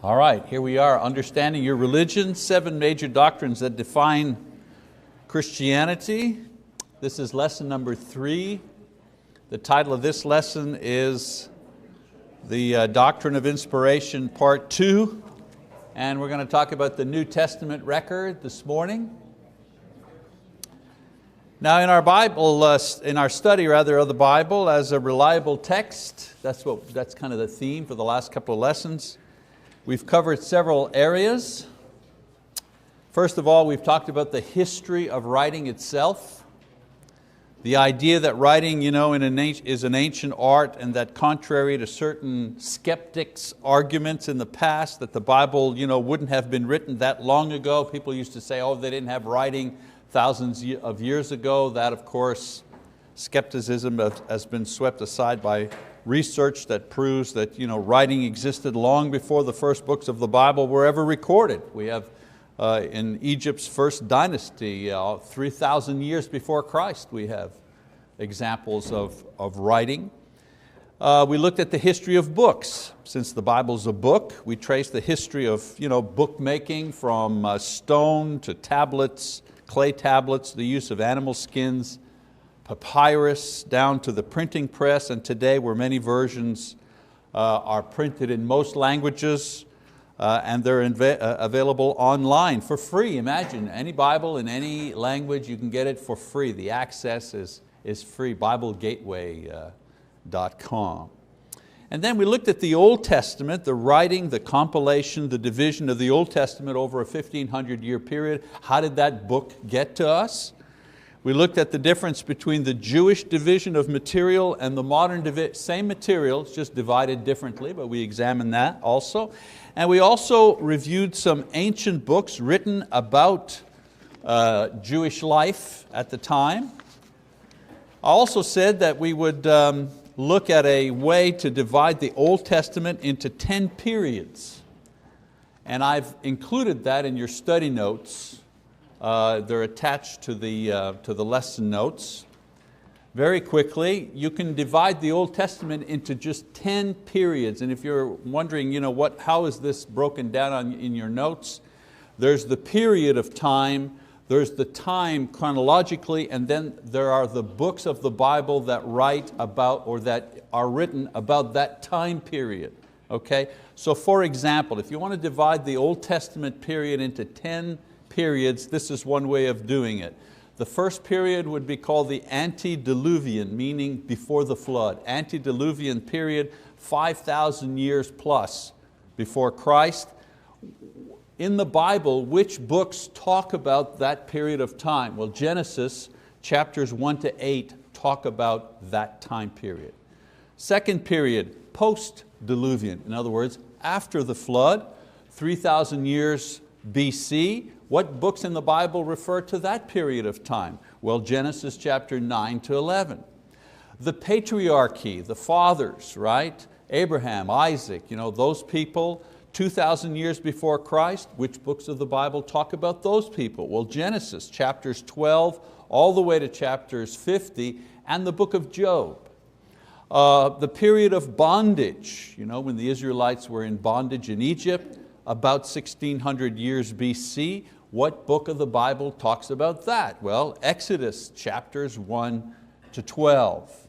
All right, here we are, understanding your religion, 7 major doctrines that define Christianity. This is lesson number 3. The title of this lesson is the Doctrine of Inspiration, Part 2. And we're going to talk about the New Testament record this morning. Now in our Bible, in our study rather of the Bible as a reliable text, that's kind of the theme for the last couple of lessons. We've covered several areas. First of all, we've talked about the history of writing itself. The idea that writing is an ancient art, and that contrary to certain skeptics' arguments in the past that the Bible wouldn't have been written that long ago. People used to say, oh, they didn't have writing thousands of years ago. That, of course, skepticism has been swept aside by research that proves that writing existed long before the first books of the Bible were ever recorded. We have in Egypt's first dynasty, 3,000 years before Christ, we have examples of writing. We looked at the history of books. Since the Bible's a book, we trace the history of bookmaking from stone to tablets, clay tablets, the use of animal skins, papyrus, down to the printing press, and today where many versions are printed in most languages, and they're available online for free. Imagine, any Bible in any language, you can get it for free. The access is free, BibleGateway.com. And then we looked at the Old Testament, the writing, the compilation, the division of the Old Testament over a 1,500-year period. How did that book get to us? We looked at the difference between the Jewish division of material and the modern division. Same material, it's just divided differently, but we examined that also. And we also reviewed some ancient books written about Jewish life at the time. I also said that we would look at a way to divide the Old Testament into 10 periods. And I've included that in your study notes. They're attached to the lesson notes. Very quickly, you can divide the Old Testament into just 10 periods. And if you're wondering, how is this broken down in your notes? There's the period of time, there's the time chronologically, and then there are the books of the Bible that write about, or that are written about that time period. Okay? So for example, if you want to divide the Old Testament period into 10 periods, this is one way of doing it. The first period would be called the antediluvian, meaning before the flood. Antediluvian period, 5,000 years plus before Christ. In the Bible, which books talk about that period of time? Well, Genesis chapters 1 to 8 talk about that time period. Second period, post-diluvian, in other words, after the flood, 3,000 years BC. What books in the Bible refer to that period of time? Well, Genesis chapter 9 to 11. The patriarchy, the fathers, right? Abraham, Isaac, those people, 2,000 years before Christ. Which books of the Bible talk about those people? Well, Genesis chapters 12 all the way to chapters 50, and the book of Job. The period of bondage, when the Israelites were in bondage in Egypt, about 1,600 years BC. What book of the Bible talks about that? Well, Exodus chapters 1 to 12.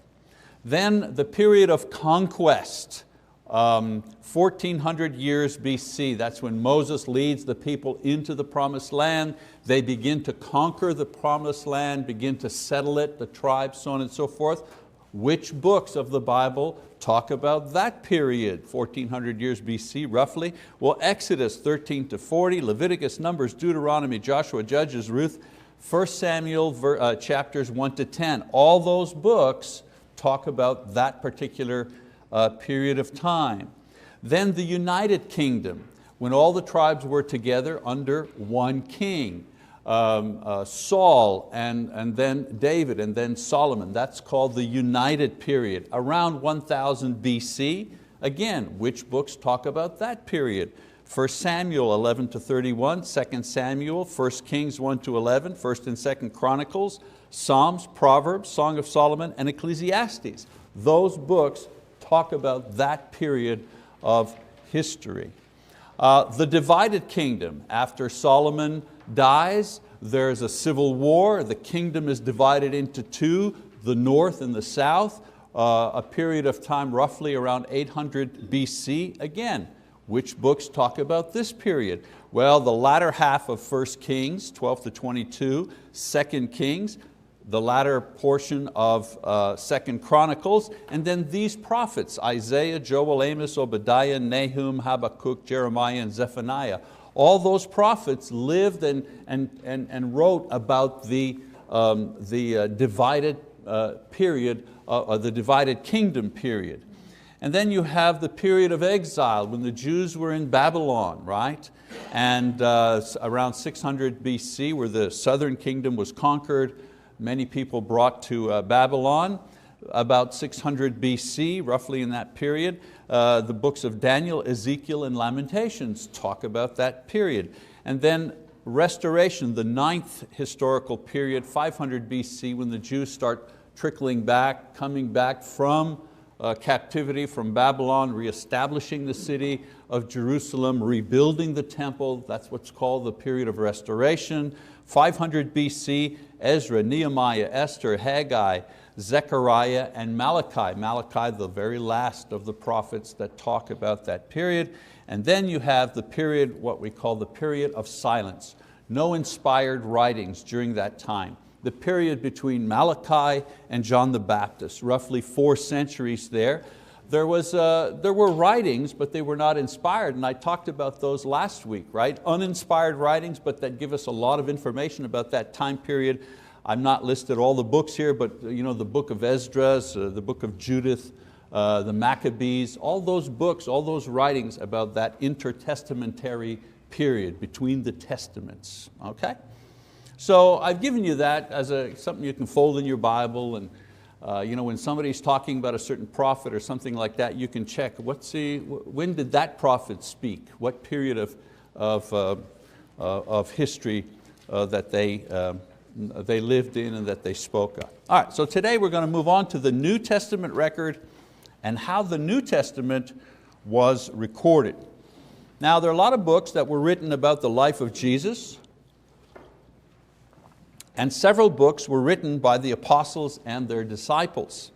Then the period of conquest, 1,400 years BC. That's when Moses leads the people into the promised land. They begin to conquer the promised land, begin to settle it, the tribes, so on and so forth. Which books of the Bible talk about that period, 1,400 years BC roughly? Well, Exodus 13 to 40, Leviticus, Numbers, Deuteronomy, Joshua, Judges, Ruth, 1 Samuel chapters 1 to 10. All those books talk about that particular period of time. Then the United Kingdom, when all the tribes were together under one king. Saul and then David and then Solomon. That's called the United Period. Around 1000 BC, again, which books talk about that period? 1 Samuel 11 to 31, 2 Samuel, 1 Kings 1 to 11, 1 and 2 Chronicles, Psalms, Proverbs, Song of Solomon, and Ecclesiastes. Those books talk about that period of history. The divided kingdom. After Solomon dies, there's a civil war. The kingdom is divided into two, the north and the south. A period of time roughly around 800 BC. Again, which books talk about this period? Well, the latter half of 1 Kings, 12 to 22, 2 Kings, the latter portion of 2 Chronicles, and then these prophets, Isaiah, Joel, Amos, Obadiah, Nahum, Habakkuk, Jeremiah, and Zephaniah. All those prophets lived and wrote about the divided period, the divided kingdom period. And then you have the period of exile when the Jews were in Babylon, right? And around 600 BC, where the southern kingdom was conquered, many people brought to Babylon. About 600 BC, roughly in that period, the books of Daniel, Ezekiel, and Lamentations talk about that period. And then restoration, the 9th historical period, 500 BC, when the Jews start trickling back, coming back from captivity from Babylon, reestablishing the city of Jerusalem, rebuilding the temple. That's what's called the period of restoration. 500 BC, Ezra, Nehemiah, Esther, Haggai, Zechariah, and Malachi. Malachi, the very last of the prophets that talk about that period. And then you have the period, what we call the period of silence. No inspired writings during that time. The period between Malachi and John the Baptist, roughly 4 centuries there. There were writings, but they were not inspired, and I talked about those last week, right? Uninspired writings, but that give us a lot of information about that time period. I'm not listed all the books here, but the book of Esdras, the book of Judith, the Maccabees, all those books, all those writings about that intertestamentary period between the testaments, okay? So I've given you that as something you can fold in your Bible, and when somebody's talking about a certain prophet or something like that, you can check, when did that prophet speak? What period of history that they lived in and that they spoke of. All right, so today we're going to move on to the New Testament record and how the New Testament was recorded. Now there are a lot of books that were written about the life of Jesus, and several books were written by the apostles and their disciples.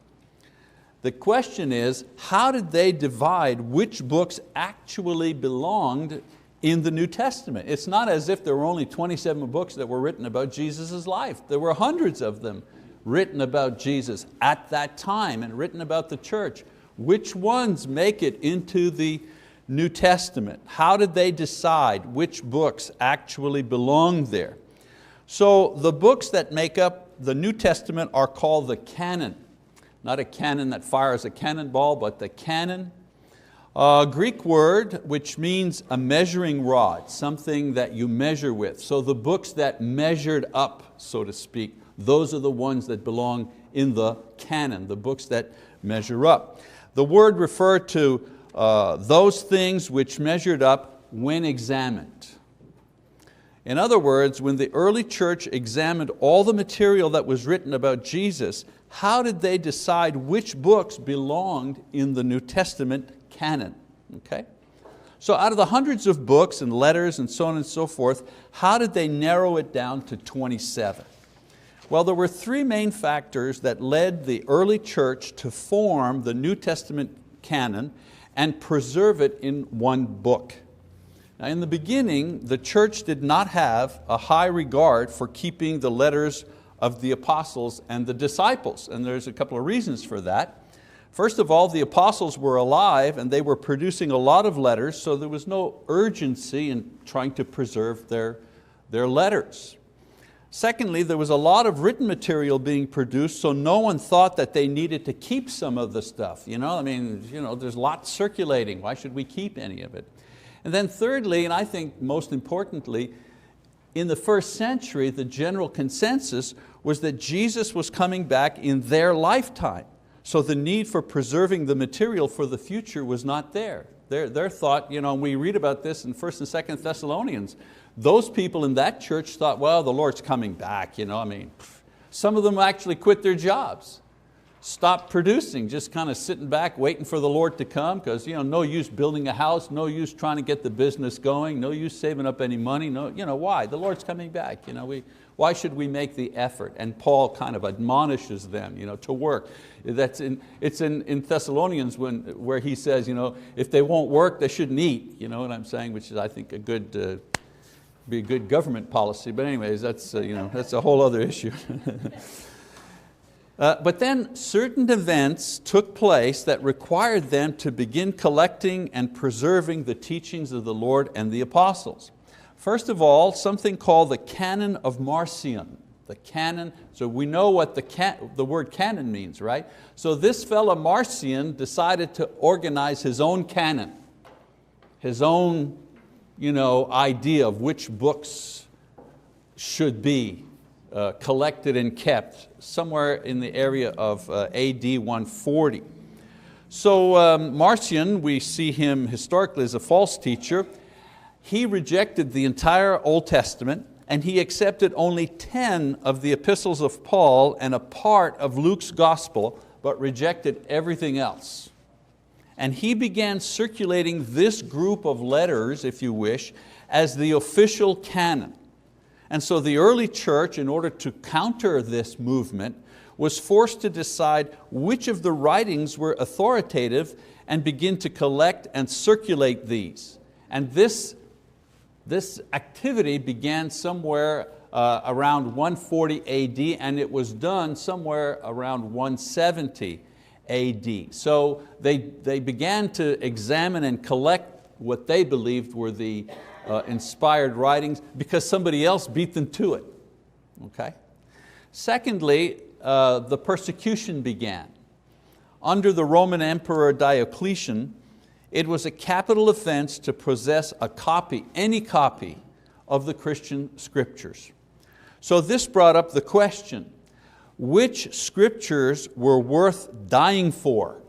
The question is, how did they divide which books actually belonged in the New Testament? It's not as if there were only 27 books that were written about Jesus' life. There were hundreds of them written about Jesus at that time and written about the church. Which ones make it into the New Testament? How did they decide which books actually belonged there? So the books that make up the New Testament are called the canon. Not a cannon that fires a cannonball, but the canon. A Greek word which means a measuring rod, something that you measure with. So the books that measured up, so to speak, those are the ones that belong in the canon, the books that measure up. The word referred to those things which measured up when examined. In other words, when the early church examined all the material that was written about Jesus, how did they decide which books belonged in the New Testament canon? Okay? So out of the hundreds of books and letters and so on and so forth, how did they narrow it down to 27? Well, there were 3 main factors that led the early church to form the New Testament canon and preserve it in one book. Now, in the beginning, the church did not have a high regard for keeping the letters of the apostles and the disciples, and there's a couple of reasons for that. First of all, the apostles were alive and they were producing a lot of letters, so there was no urgency in trying to preserve their letters. Secondly, there was a lot of written material being produced, so no one thought that they needed to keep some of the stuff. There's lots circulating, why should we keep any of it? And then thirdly, and I think most importantly, in the first century, the general consensus was that Jesus was coming back in their lifetime. So the need for preserving the material for the future was not there. Their thought, we read about this in 1st and 2nd Thessalonians, those people in that church thought, well, the Lord's coming back. Some of them actually quit their jobs. stopped producing, just kind of sitting back waiting for the Lord to come, because no use building a house, no use trying to get the business going, no use saving up any money. Why? The Lord's coming back. Why should we make the effort? And Paul kind of admonishes them to work. It's in Thessalonians where he says, if they won't work, they shouldn't eat. You know what I'm saying? Which is, I think, be a good government policy. But anyways, that's a whole other issue. But then certain events took place that required them to begin collecting and preserving the teachings of the Lord and the apostles. First of all, something called the Canon of Marcion. The canon, so we know what the word canon means, right? So this fellow Marcion decided to organize his own canon, his own idea of which books should be collected and kept, somewhere in the area of AD 140. So Marcion, we see him historically as a false teacher. He rejected the entire Old Testament, and he accepted only 10 of the epistles of Paul and a part of Luke's gospel, but rejected everything else. And he began circulating this group of letters, if you wish, as the official canon. And so the early church, in order to counter this movement, was forced to decide which of the writings were authoritative and begin to collect and circulate these. And this activity began somewhere around 140 AD, and it was done somewhere around 170 AD. So they began to examine and collect what they believed were the inspired writings, because somebody else beat them to it. Okay? Secondly, the persecution began. Under the Roman Emperor Diocletian, it was a capital offense to possess a copy, any copy, of the Christian scriptures. So this brought up the question, which scriptures were worth dying for?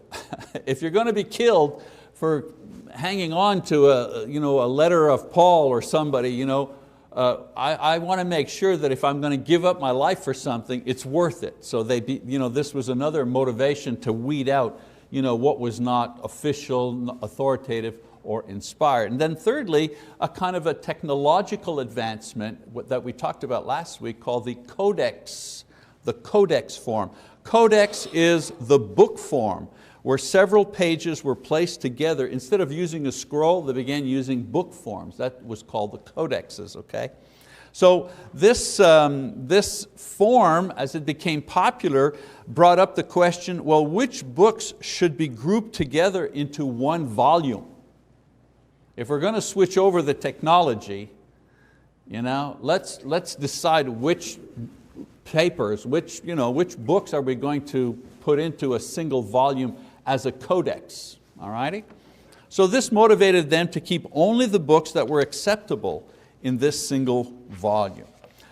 If you're going to be killed for hanging on to a letter of Paul or somebody, I want to make sure that if I'm going to give up my life for something, it's worth it. So this was another motivation to weed out what was not official, authoritative, or inspired. And then thirdly, a kind of a technological advancement that we talked about last week called the codex form. Codex is the book form, where several pages were placed together. Instead of using a scroll, they began using book forms. That was called the codexes, okay? So this form, as it became popular, brought up the question, well, which books should be grouped together into one volume? If we're going to switch over the technology, let's decide which papers, which books are we going to put into a single volume as a codex, all righty? So this motivated them to keep only the books that were acceptable in this single volume.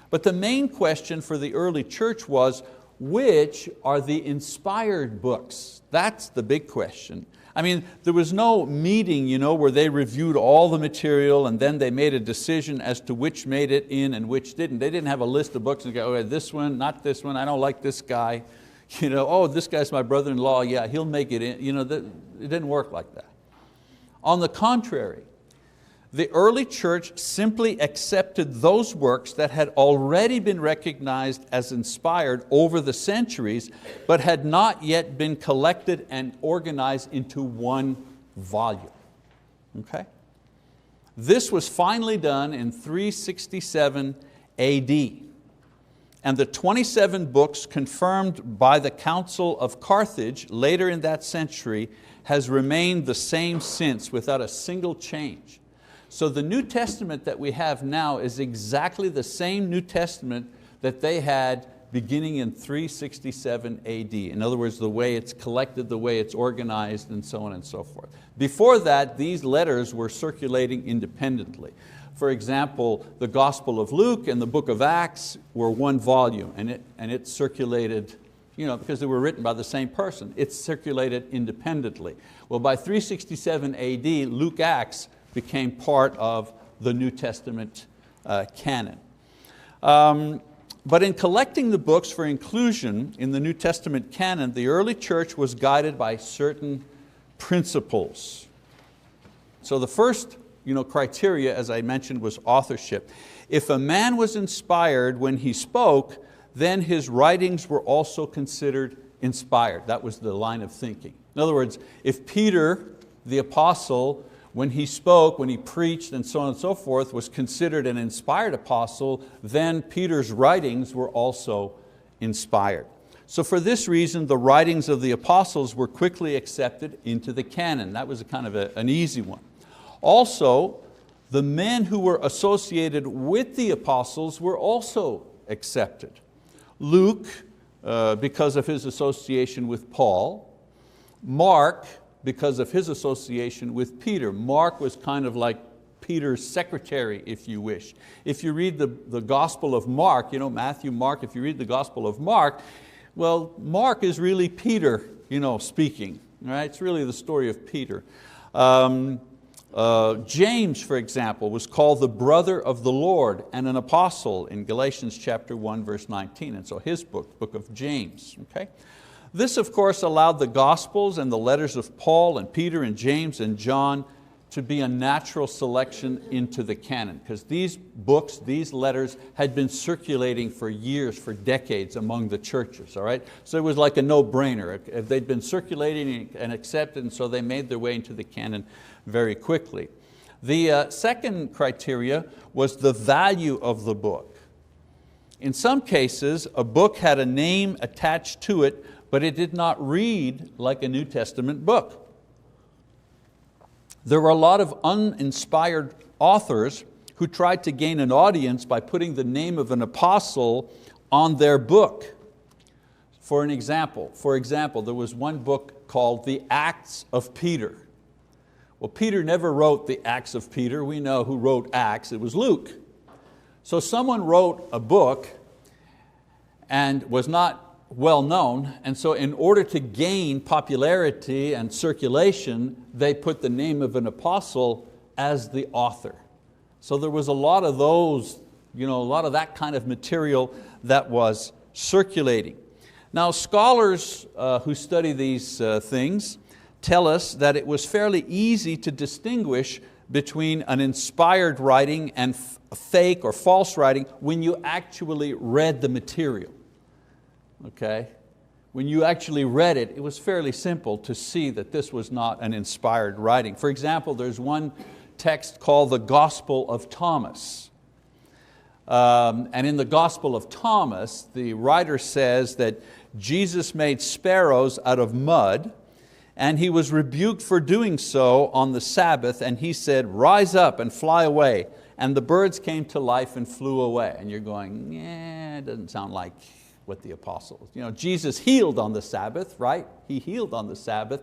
But the main question for the early church was, which are the inspired books? That's the big question. I mean, there was no meeting where they reviewed all the material and then they made a decision as to which made it in and which didn't. They didn't have a list of books and go, okay, this one, not this one, I don't like this guy. Oh, this guy's my brother-in-law, yeah, he'll make it in. It didn't work like that. On the contrary, the early church simply accepted those works that had already been recognized as inspired over the centuries, but had not yet been collected and organized into one volume. Okay? This was finally done in 367 AD. And the 27 books confirmed by the Council of Carthage later in that century has remained the same since, without a single change. So the New Testament that we have now is exactly the same New Testament that they had beginning in 367 AD. In other words, the way it's collected, the way it's organized, and so on and so forth. Before that, these letters were circulating independently. For example, the Gospel of Luke and the book of Acts were one volume, and it circulated, because they were written by the same person, it circulated independently. Well, by 367 AD, Luke Acts became part of the New Testament canon. But in collecting the books for inclusion in the New Testament canon, the early church was guided by certain principles. So the first criteria, as I mentioned, was authorship. If a man was inspired when he spoke, then his writings were also considered inspired. That was the line of thinking. In other words, if Peter, the apostle, when he spoke, when he preached, and so on and so forth, was considered an inspired apostle, then Peter's writings were also inspired. So for this reason, the writings of the apostles were quickly accepted into the canon. That was kind of an easy one. Also, the men who were associated with the apostles were also accepted. Luke, because of his association with Paul. Mark, because of his association with Peter. Mark was kind of like Peter's secretary, if you wish. If you read the Gospel of Mark, Matthew, Mark, if you read the Gospel of Mark, well, Mark is really Peter speaking. Right? It's really the story of Peter. James, for example, was called the brother of the Lord and an apostle in Galatians chapter 1, verse 19. And so his book of James. Okay? This, of course, allowed the Gospels and the letters of Paul and Peter and James and John to be a natural selection into the canon, because these books, these letters had been circulating for years, for decades among the churches. All right? So it was like a no-brainer. They'd been circulating and accepted, and so they made their way into the canon very quickly. The second criteria was the value of the book. In some cases, a book had a name attached to it, but it did not read like a New Testament book. There were a lot of uninspired authors who tried to gain an audience by putting the name of an apostle on their book. For example, there was one book called The Acts of Peter. Well, Peter never wrote the Acts of Peter. We know who wrote Acts. It was Luke. So someone wrote a book and was not well known, and so in order to gain popularity and circulation, they put the name of an apostle as the author. So there was a lot of those, a lot of that kind of material that was circulating. Now scholars who study these things tell us that it was fairly easy to distinguish between an inspired writing and fake or false writing when you actually read the material. Okay? When you actually read it, it was fairly simple to see that this was not an inspired writing. For example, there's one text called the Gospel of Thomas. And in the Gospel of Thomas, the writer says that Jesus made sparrows out of mud, and He was rebuked for doing so on the Sabbath, and He said, "Rise up and fly away." And the birds came to life and flew away. And you're going, yeah, it doesn't sound like what the apostles. Jesus healed on the Sabbath, right? He healed on the Sabbath,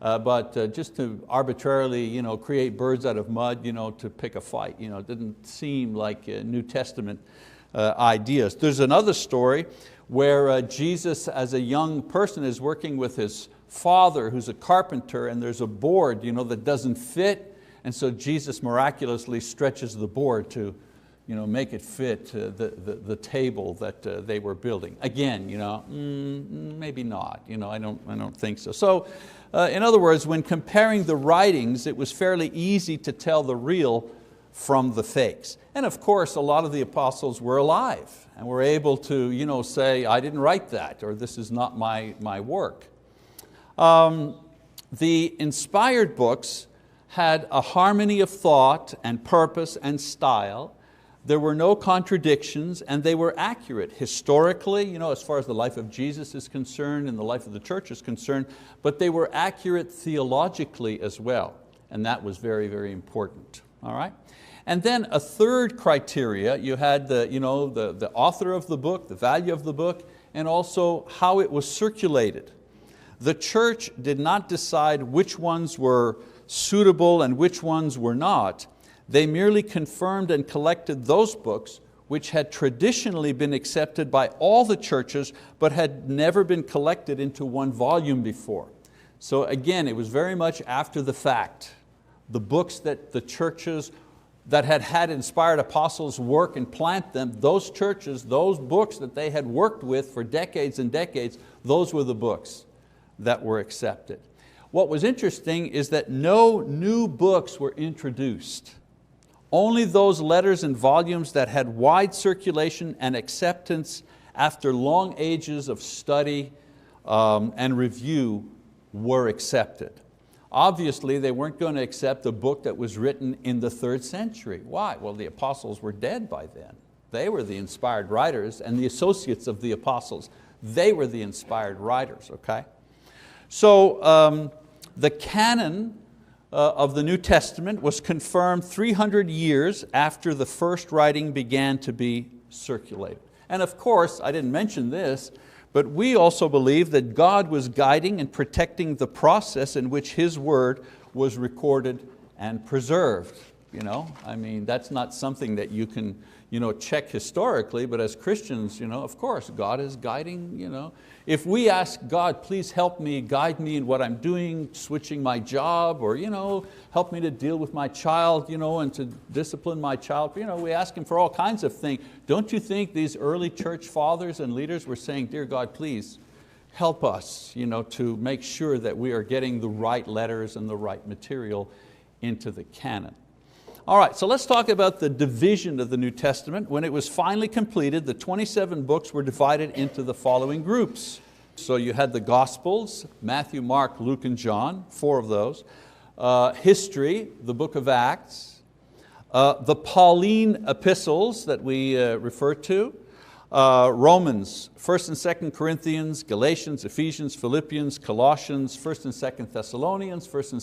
but just to arbitrarily create birds out of mud to pick a fight, didn't seem like New Testament ideas. There's another story where Jesus as a young person is working with his father who's a carpenter, and there's a board that doesn't fit, and so Jesus miraculously stretches the board to make it fit the table that they were building. Again, maybe not. I don't think so. So, in other words, when comparing the writings, it was fairly easy to tell the real from the fakes. And of course, a lot of the apostles were alive and were able to say, "I didn't write that," or "This is not my work." The inspired books had a harmony of thought and purpose and style. There were no contradictions, and they were accurate historically, as far as the life of Jesus is concerned and the life of the church is concerned, but they were accurate theologically as well, and that was very, very important. All right? And then a third criteria, you had the author of the book, the value of the book, and also how it was circulated. The church did not decide which ones were suitable and which ones were not. They merely confirmed and collected those books which had traditionally been accepted by all the churches but had never been collected into one volume before. So again, it was very much after the fact. The books that the churches that had inspired apostles work and plant them, those churches, those books that they had worked with for decades and decades, those were the books that were accepted. What was interesting is that no new books were introduced. Only those letters and volumes that had wide circulation and acceptance after long ages of study and review were accepted. Obviously, they weren't going to accept a book that was written in the 3rd century. Why? Well, the apostles were dead by then. They were the inspired writers, and the associates of the apostles, they were the inspired writers, okay? So the canon of the New Testament was confirmed 300 years after the first writing began to be circulated. And of course, I didn't mention this, but we also believe that God was guiding and protecting the process in which His word was recorded and preserved. I mean, that's not something that you can check historically, but as Christians, of course, God is guiding. If we ask God, please help me, guide me in what I'm doing, switching my job, or help me to deal with my child, and to discipline my child, we ask Him for all kinds of things. Don't you think these early church fathers and leaders were saying, dear God, please help us to make sure that we are getting the right letters and the right material into the canon. All right, so let's talk about the division of the New Testament. When it was finally completed, the 27 books were divided into the following groups. So you had the Gospels, Matthew, Mark, Luke, and John, 4 of those. History, the book of Acts. The Pauline epistles that we refer to. Romans, 1st and 2nd Corinthians, Galatians, Ephesians, Philippians, Colossians, 1st and 2nd Thessalonians, 1st and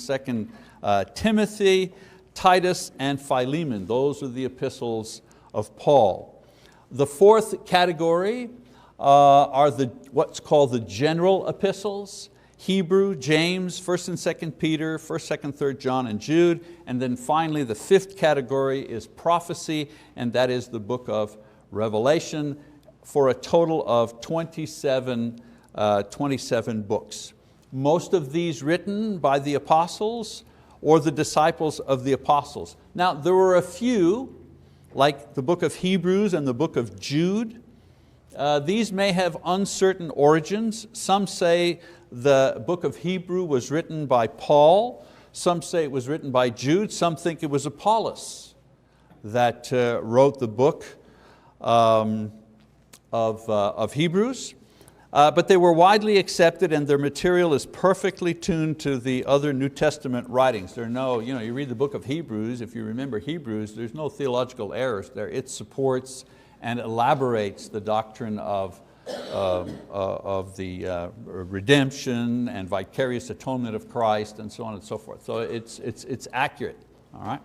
2nd Timothy, Titus and Philemon. Those are the epistles of Paul. The 4th category are what's called the general epistles, Hebrew, James, 1st and 2nd Peter, 1st, 2nd, 3rd John and Jude, and then finally the 5th category is prophecy, and that is the book of Revelation, for a total of 27 books. Most of these written by the apostles or the disciples of the apostles. Now there were a few, like the book of Hebrews and the book of Jude. These may have uncertain origins. Some say the book of Hebrew was written by Paul. Some say it was written by Jude. Some think it was Apollos that wrote the book of Hebrews. But they were widely accepted, and their material is perfectly tuned to the other New Testament writings. There are no, you read the book of Hebrews, if you remember Hebrews, there's no theological errors there. It supports and elaborates the doctrine of the redemption and vicarious atonement of Christ and so on and so forth. So it's accurate, all right?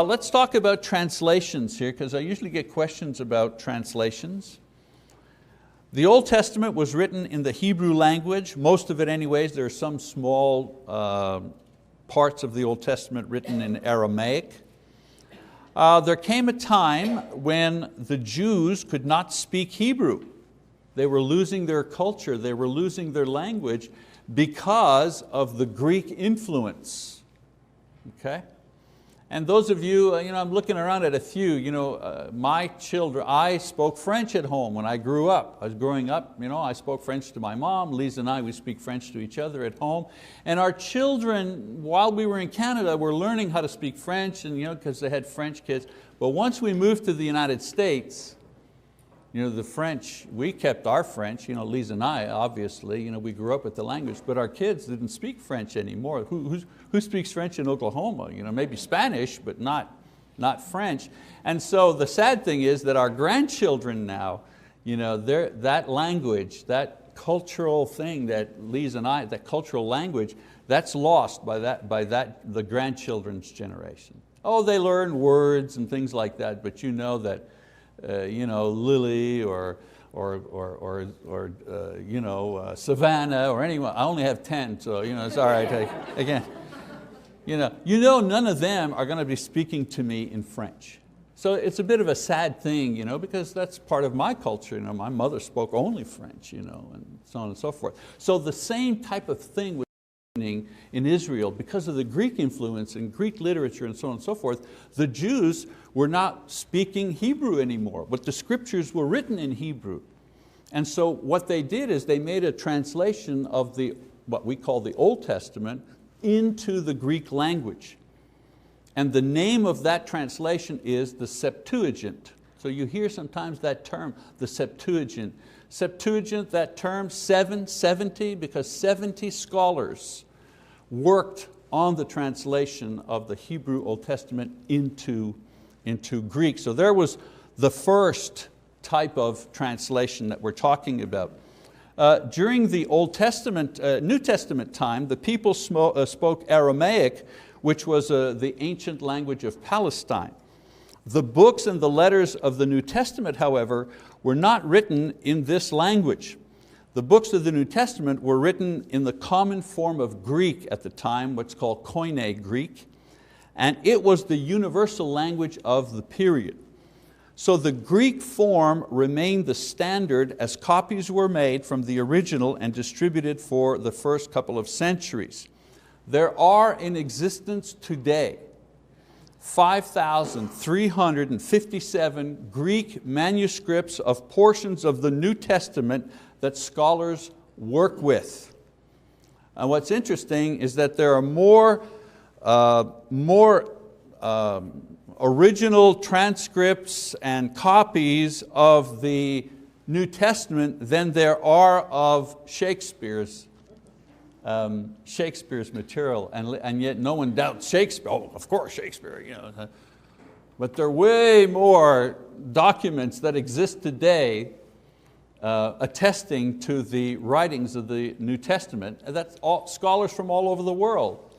Let's talk about translations here, because I usually get questions about translations. The Old Testament was written in the Hebrew language, most of it anyways. There are some small parts of the Old Testament written in Aramaic. There came a time when the Jews could not speak Hebrew. They were losing their culture, they were losing their language because of the Greek influence. Okay? And those of you, I'm looking around at a few, my children, I spoke French at home when I grew up. I was growing up, I spoke French to my mom. Lisa and I, we speak French to each other at home. And our children, while we were in Canada, were learning how to speak French, and because they had French kids. But once we moved to the United States, the French, we kept our French, Lisa and I, obviously, we grew up with the language, but our kids didn't speak French anymore. Who speaks French in Oklahoma? Maybe Spanish, but not French. And so the sad thing is that our grandchildren now, that language, that cultural thing that Lisa and I, that cultural language, that's lost by the grandchildren's generation. Oh, they learn words and things like that, but that Lily or Savannah or anyone. I only have 10, so it's all right. Again, none of them are going to be speaking to me in French. So it's a bit of a sad thing, because that's part of my culture. My mother spoke only French, and so on and so forth. So the same type of thing in Israel, because of the Greek influence and Greek literature and so on and so forth, the Jews were not speaking Hebrew anymore, but the scriptures were written in Hebrew. And so what they did is they made a translation of what we call the Old Testament into the Greek language. And the name of that translation is the Septuagint. So you hear sometimes that term, the Septuagint. Septuagint, that term, 70, because 70 scholars worked on the translation of the Hebrew Old Testament into Greek. So there was the first type of translation that we're talking about. During the Old Testament, New Testament time, the people spoke Aramaic, which was the ancient language of Palestine. The books and the letters of the New Testament, however, were not written in this language. The books of the New Testament were written in the common form of Greek at the time, what's called Koine Greek, and it was the universal language of the period. So the Greek form remained the standard as copies were made from the original and distributed for the first couple of centuries. There are in existence today 5,357 Greek manuscripts of portions of the New Testament that scholars work with. And what's interesting is that there are more original transcripts and copies of the New Testament than there are of Shakespeare's material, and yet no one doubts Shakespeare. Oh, of course Shakespeare. But there are way more documents that exist today attesting to the writings of the New Testament that scholars from all over the world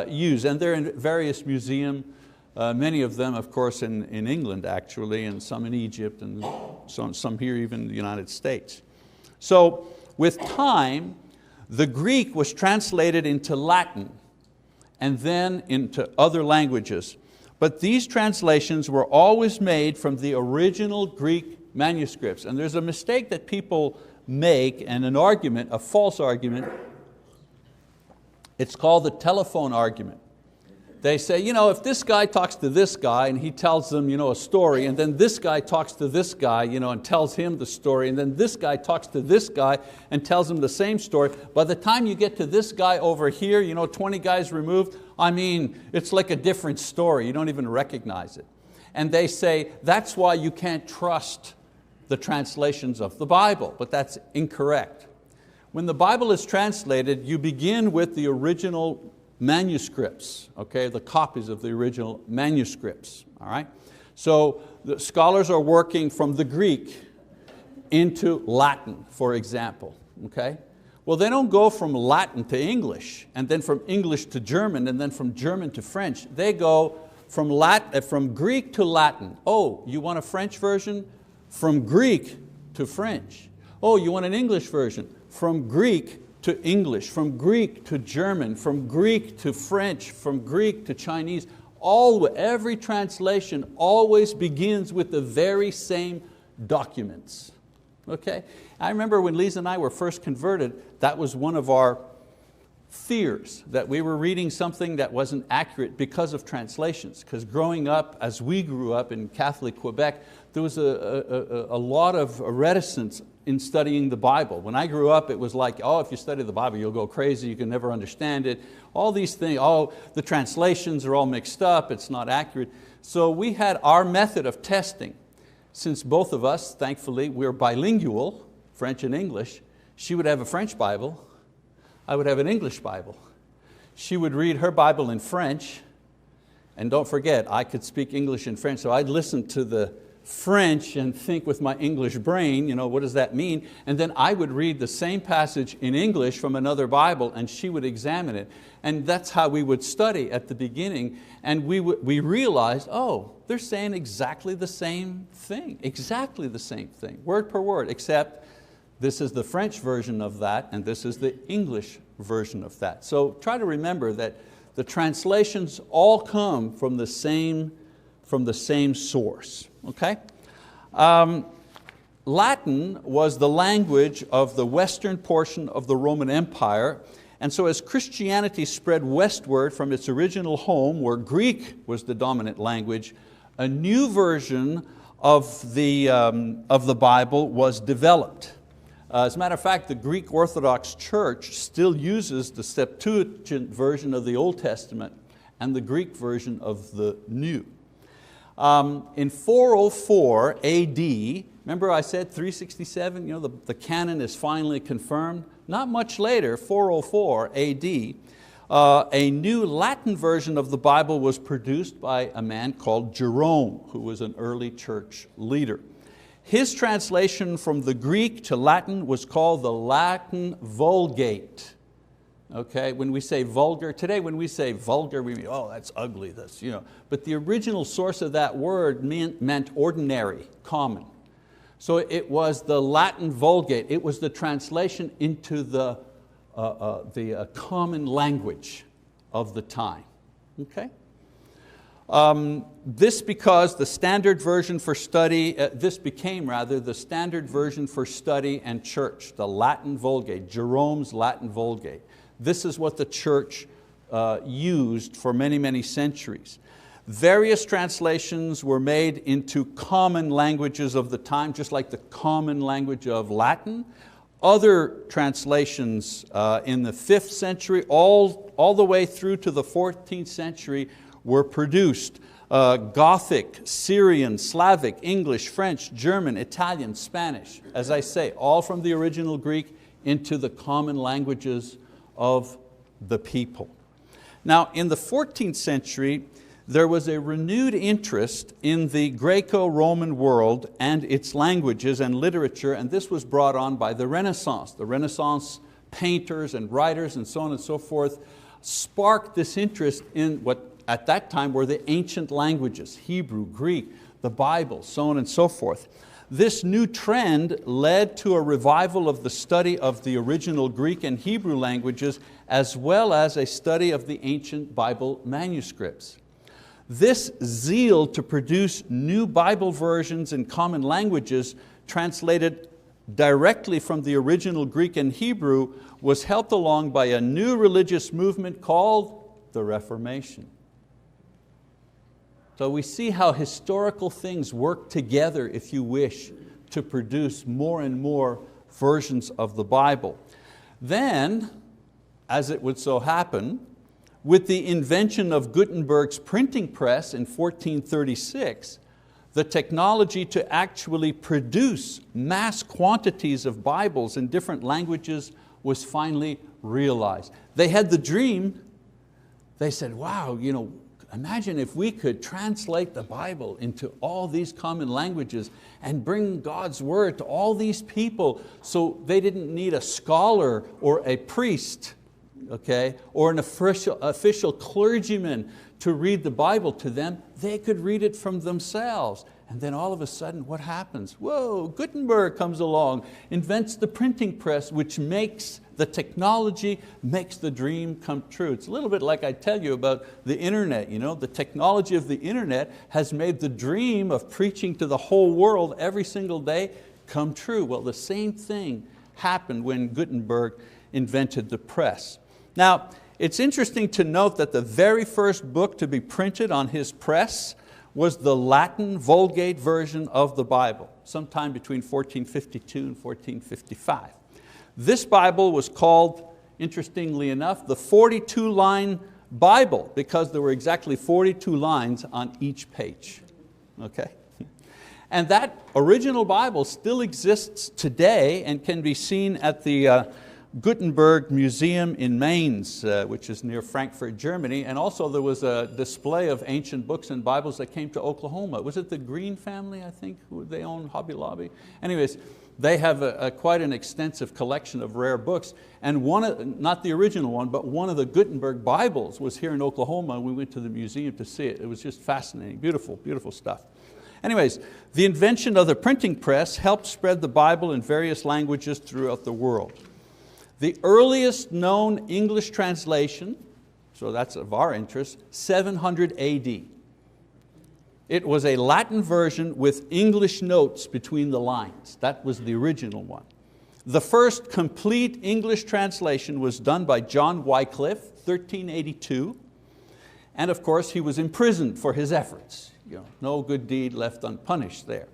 use, and they're in various museums, many of them of course in England actually, and some in Egypt, and some here even in the United States. So with time, the Greek was translated into Latin and then into other languages. But these translations were always made from the original Greek manuscripts. And there's a mistake that people make, and an argument, a false argument. It's called the telephone argument. They say, if this guy talks to this guy and he tells them a story, and then this guy talks to this guy and tells him the story, and then this guy talks to this guy and tells him the same story, by the time you get to this guy over here, 20 guys removed, it's like a different story. You don't even recognize it. And they say that's why you can't trust the translations of the Bible, but that's incorrect. When the Bible is translated, you begin with the original manuscripts, okay, the copies of the original manuscripts. All right? So the scholars are working from the Greek into Latin, for example. Okay? Well, they don't go from Latin to English, and then from English to German, and then from German to French. They go from Greek to Latin. Oh, you want a French version? From Greek to French. Oh, you want an English version? From Greek to English, from Greek to German, from Greek to French, from Greek to Chinese. Every translation always begins with the very same documents. Okay? I remember when Lisa and I were first converted, that was one of our fears, that we were reading something that wasn't accurate because of translations. Because growing up, as we grew up in Catholic Quebec, there was a lot of reticence in studying the Bible. When I grew up, it was like, if you study the Bible, you'll go crazy, you can never understand it. All these things, the translations are all mixed up, it's not accurate. So we had our method of testing. Since both of us, thankfully, we're bilingual, French and English, she would have a French Bible, I would have an English Bible. She would read her Bible in French, and don't forget, I could speak English and French, so I'd listen to the French and think with my English brain, what does that mean? And then I would read the same passage in English from another Bible, and she would examine it. And that's how we would study at the beginning. And we realized, they're saying exactly the same thing, word per word, except this is the French version of that, and this is the English version of that. So try to remember that the translations all come from the same source. Okay? Latin was the language of the western portion of the Roman Empire, And so as Christianity spread westward from its original home, where Greek was the dominant language, a new version of the Bible was developed. As a matter of fact, the Greek Orthodox Church still uses the Septuagint version of the Old Testament and the Greek version of the New. In 404 AD, remember I said 367, the canon is finally confirmed. Not much later, 404 AD, a new Latin version of the Bible was produced by a man called Jerome, who was an early church leader. His translation from the Greek to Latin was called the Latin Vulgate. Okay, when we say vulgar, today when we say vulgar, we mean, oh, that's ugly, this, But the original source of that word meant ordinary, common. So it was the Latin Vulgate. It was the translation into the common language of the time. Okay? This because the standard version for study, this became rather the standard version for study and church, the Latin Vulgate, Jerome's Latin Vulgate. This is what the church used for many, many centuries. Various translations were made into common languages of the time, just like the common language of Latin. Other translations in the 5th century, all the way through to the 14th century, were produced. Gothic, Syrian, Slavic, English, French, German, Italian, Spanish, as I say, all from the original Greek into the common languages of the people. Now in the 14th century, there was a renewed interest in the Greco-Roman world and its languages and literature, and this was brought on by the Renaissance. The Renaissance painters and writers and so on and so forth sparked this interest in what at that time were the ancient languages, Hebrew, Greek, the Bible, so on and so forth. This new trend led to a revival of the study of the original Greek and Hebrew languages, as well as a study of the ancient Bible manuscripts. This zeal to produce new Bible versions in common languages translated directly from the original Greek and Hebrew was helped along by a new religious movement called the Reformation. So we see how historical things work together, if you wish, to produce more and more versions of the Bible. Then, as it would so happen, with the invention of Gutenberg's printing press in 1436, the technology to actually produce mass quantities of Bibles in different languages was finally realized. They had the dream. They said, wow, imagine if we could translate the Bible into all these common languages and bring God's word to all these people, so they didn't need a scholar or a priest, okay, or an official clergyman to read the Bible to them. They could read it from themselves. And then all of a sudden, what happens? Whoa, Gutenberg comes along, invents the printing press, which makes the technology, makes the dream come true. It's a little bit like I tell you about the internet. The technology of the internet has made the dream of preaching to the whole world every single day come true. Well, the same thing happened when Gutenberg invented the press. Now, it's interesting to note that the very first book to be printed on his press was the Latin Vulgate version of the Bible, sometime between 1452 and 1455. This Bible was called, interestingly enough, the 42-line Bible, because there were exactly 42 lines on each page. Okay? And that original Bible still exists today and can be seen at the Gutenberg Museum in Mainz, which is near Frankfurt, Germany. And also there was a display of ancient books and Bibles that came to Oklahoma. Was it the Green family, I think, who they own Hobby Lobby? Anyways, they have quite an extensive collection of rare books. And not the original one, but one of the Gutenberg Bibles was here in Oklahoma. We went to the museum to see it. It was just fascinating, beautiful, beautiful stuff. Anyways, the invention of the printing press helped spread the Bible in various languages throughout the world. The earliest known English translation, so that's of our interest, 700 AD. It was a Latin version with English notes between the lines. That was the original one. The first complete English translation was done by John Wycliffe, 1382. And of course, he was imprisoned for his efforts. No good deed left unpunished there.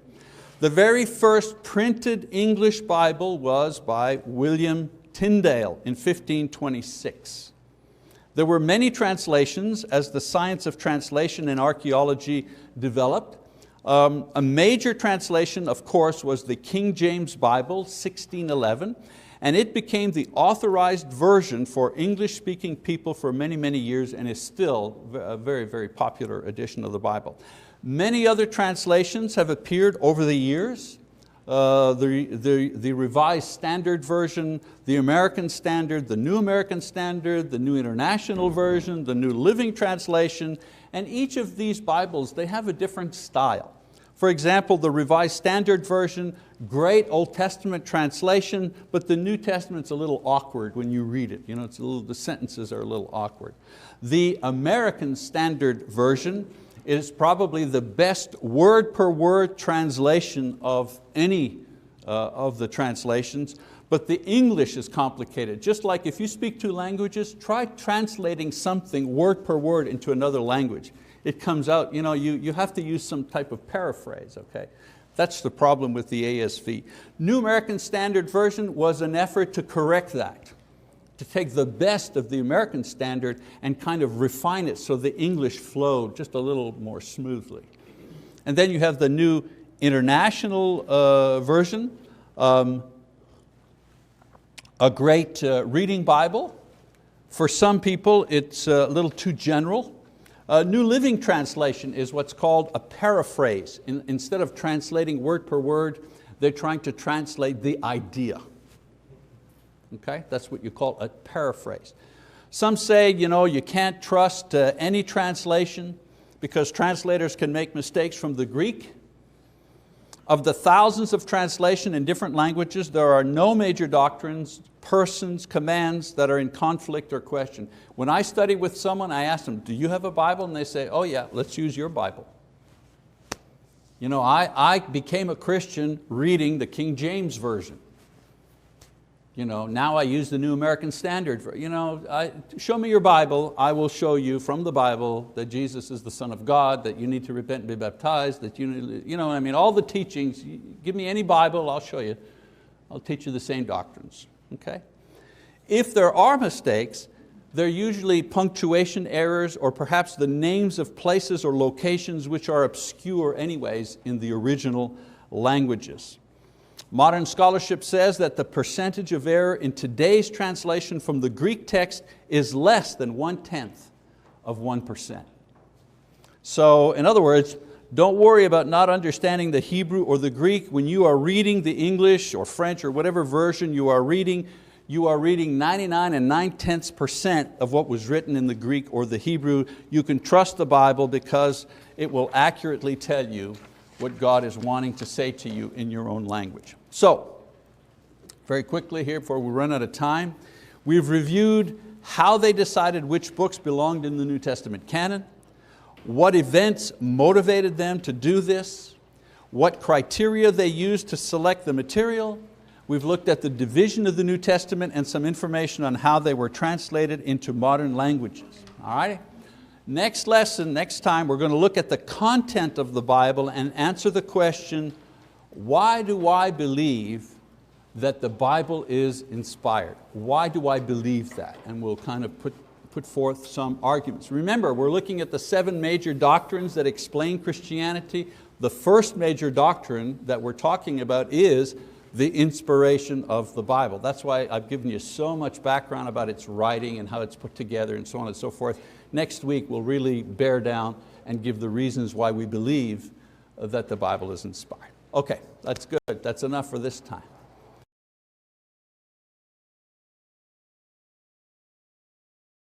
The very first printed English Bible was by William Tyndale in 1526. There were many translations as the science of translation and archaeology developed. A major translation, of course, was the King James Bible, 1611, and it became the authorized version for English-speaking people for many, many years and is still a very, very popular edition of the Bible. Many other translations have appeared over the years. The Revised Standard Version, the American Standard, the New American Standard, the New International Version, the New Living Translation, and each of these Bibles, they have a different style. For example, the Revised Standard Version, great Old Testament translation, but the New Testament's a little awkward when you read it. The sentences are a little awkward. The American Standard Version is probably the best word-per-word translation of any of the translations, but the English is complicated. Just like if you speak two languages, try translating something word per word into another language. It comes out, you have to use some type of paraphrase, okay? That's the problem with the ASV. New American Standard Version was an effort to correct that, to take the best of the American Standard and kind of refine it so the English flowed just a little more smoothly. And then you have the New International Version, a great reading Bible. For some people it's a little too general. New Living Translation is what's called a paraphrase. Instead of translating word per word, they're trying to translate the idea. Okay? That's what you call a paraphrase. Some say you can't trust any translation because translators can make mistakes from the Greek. Of the thousands of translations in different languages, there are no major doctrines, persons, commands that are in conflict or question. When I study with someone, I ask them, do you have a Bible? And they say, oh yeah, let's use your Bible. I became a Christian reading the King James Version. Now I use the New American Standard. Show me your Bible, I will show you from the Bible that Jesus is the Son of God, that you need to repent and be baptized, that all the teachings, give me any Bible, I'll show you. I'll teach you the same doctrines, okay? If there are mistakes, they're usually punctuation errors or perhaps the names of places or locations which are obscure anyways in the original languages. Modern scholarship says that the percentage of error in today's translation from the Greek text is less than 1/10 of 1%. So in other words, don't worry about not understanding the Hebrew or the Greek. When you are reading the English or French or whatever version you are reading 99 and 9/10% of what was written in the Greek or the Hebrew. You can trust the Bible because it will accurately tell you what God is wanting to say to you in your own language. So, very quickly here before we run out of time, we've reviewed how they decided which books belonged in the New Testament canon, what events motivated them to do this, what criteria they used to select the material. We've looked at the division of the New Testament and some information on how they were translated into modern languages. All right? Next lesson, next time, we're going to look at the content of the Bible and answer the question, why do I believe that the Bible is inspired? Why do I believe that? And we'll kind of put forth some arguments. Remember, we're looking at the 7 major doctrines that explain Christianity. The first major doctrine that we're talking about is the inspiration of the Bible. That's why I've given you so much background about its writing and how it's put together and so on and so forth. Next week we'll really bear down and give the reasons why we believe that the Bible is inspired. Okay, that's good. That's enough for this time.